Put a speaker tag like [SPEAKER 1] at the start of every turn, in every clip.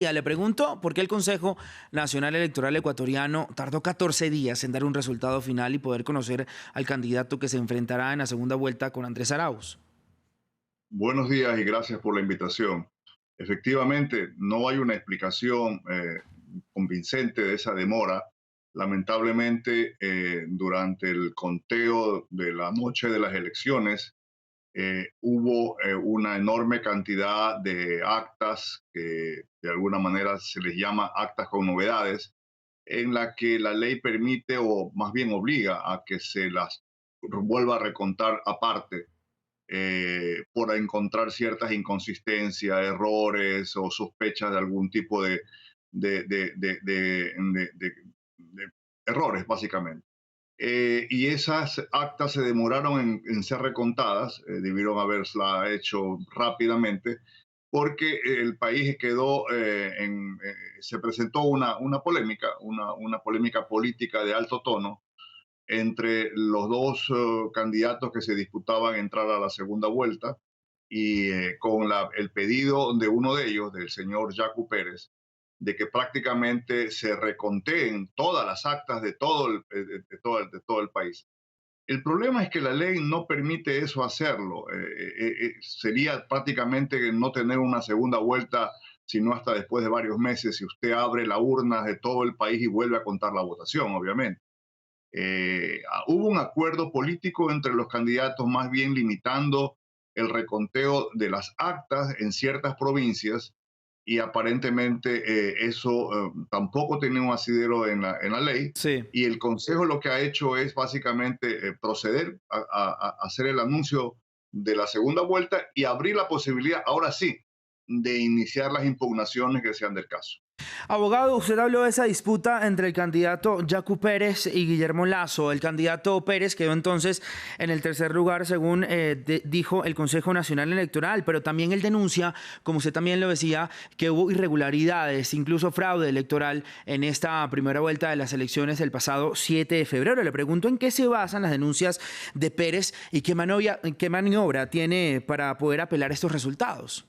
[SPEAKER 1] Ya le pregunto por qué el Consejo Nacional Electoral Ecuatoriano tardó 14 días en dar un resultado final y poder conocer al candidato que se enfrentará en la segunda vuelta con Andrés Arauz.
[SPEAKER 2] Buenos días y gracias por la invitación. Efectivamente, no hay una explicación convincente de esa demora. Lamentablemente, durante el conteo de la noche de las elecciones, hubo una enorme cantidad de actas que de alguna manera se les llama actas con novedades, en la que la ley permite o más bien obliga a que se las vuelva a recontar aparte por encontrar ciertas inconsistencias, errores o sospechas de algún tipo de, de- de- de- de- de errores, básicamente. Y esas actas se demoraron en ser recontadas, debieron haberla hecho rápidamente, porque el país quedó se presentó una polémica, una polémica política de alto tono entre los dos candidatos que se disputaban entrar a la segunda vuelta y con el pedido de uno de ellos, del señor Jaco Pérez, de que prácticamente se reconteen todas las actas de todo el país. El problema es que la ley no permite eso hacerlo. Sería prácticamente no tener una segunda vuelta, sino hasta después de varios meses, si usted abre la urna de todo el país y vuelve a contar la votación, obviamente. Hubo un acuerdo político entre los candidatos, más bien limitando el reconteo de las actas en ciertas provincias y aparentemente eso tampoco tenía un asidero en la ley
[SPEAKER 1] Sí.
[SPEAKER 2] y el Consejo lo que ha hecho es básicamente proceder a hacer el anuncio de la segunda vuelta y abrir la posibilidad, ahora sí, de iniciar las impugnaciones que sean del caso.
[SPEAKER 1] Abogado, usted habló de esa disputa entre el candidato Jaco Pérez y Guillermo Lasso. El candidato Pérez quedó entonces en el tercer lugar, según dijo el Consejo Nacional Electoral, pero también él denuncia, como usted también lo decía, que hubo irregularidades, incluso fraude electoral en esta primera vuelta de las elecciones del pasado 7 de febrero. Le pregunto en qué se basan las denuncias de Pérez y qué maniobra tiene para poder apelar estos resultados.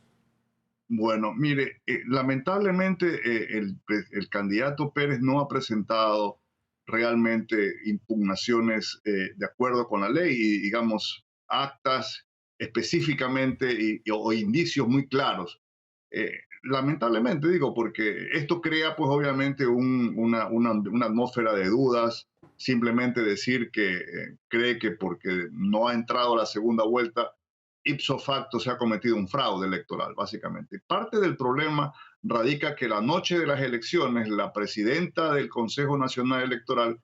[SPEAKER 2] Bueno, mire, lamentablemente el candidato Pérez no ha presentado realmente impugnaciones de acuerdo con la ley y, digamos, actas específicamente o indicios muy claros. Lamentablemente digo, porque esto crea pues obviamente una atmósfera de dudas, simplemente decir que cree que porque no ha entrado a la segunda vuelta ipso facto se ha cometido un fraude electoral, básicamente. Parte del problema radica que la noche de las elecciones, la presidenta del Consejo Nacional Electoral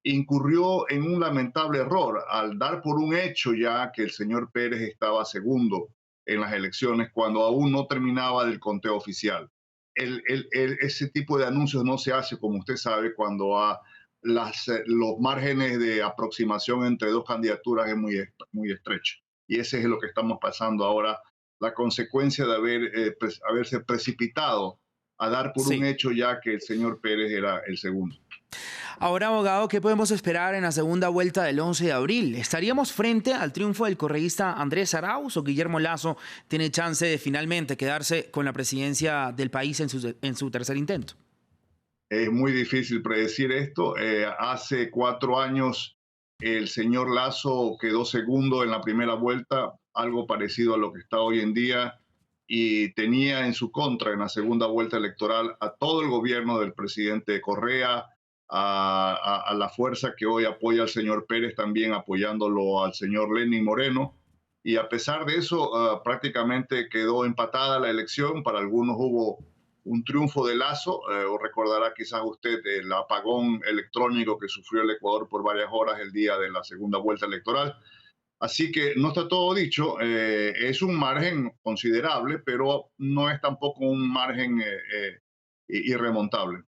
[SPEAKER 2] incurrió en un lamentable error al dar por un hecho ya que el señor Pérez estaba segundo en las elecciones cuando aún no terminaba del conteo oficial. Ese tipo de anuncios no se hace, como usted sabe, cuando los márgenes de aproximación entre dos candidaturas es muy estrecho y ese es lo que estamos pasando ahora, la consecuencia de haberse precipitado a dar por un
[SPEAKER 1] Sí.
[SPEAKER 2] hecho ya que el señor Pérez era el segundo.
[SPEAKER 1] Ahora, abogado, ¿qué podemos esperar en la segunda vuelta del 11 de abril? ¿Estaríamos frente al triunfo del correísta Andrés Arauz o Guillermo Lasso tiene chance de finalmente quedarse con la presidencia del país en su tercer intento?
[SPEAKER 2] Es muy difícil predecir esto. Hace 4 años el señor Lasso quedó segundo en la primera vuelta, algo parecido a lo que está hoy en día, y tenía en su contra en la segunda vuelta electoral a todo el gobierno del presidente Correa, a la fuerza que hoy apoya al señor Pérez, también apoyándolo al señor Lenin Moreno. Y a pesar de eso, prácticamente quedó empatada la elección. Para algunos hubo un triunfo de Lazo, o recordará quizás usted el apagón electrónico que sufrió el Ecuador por varias horas el día de la segunda vuelta electoral. Así que no está todo dicho, es un margen considerable, pero no es tampoco un margen irremontable.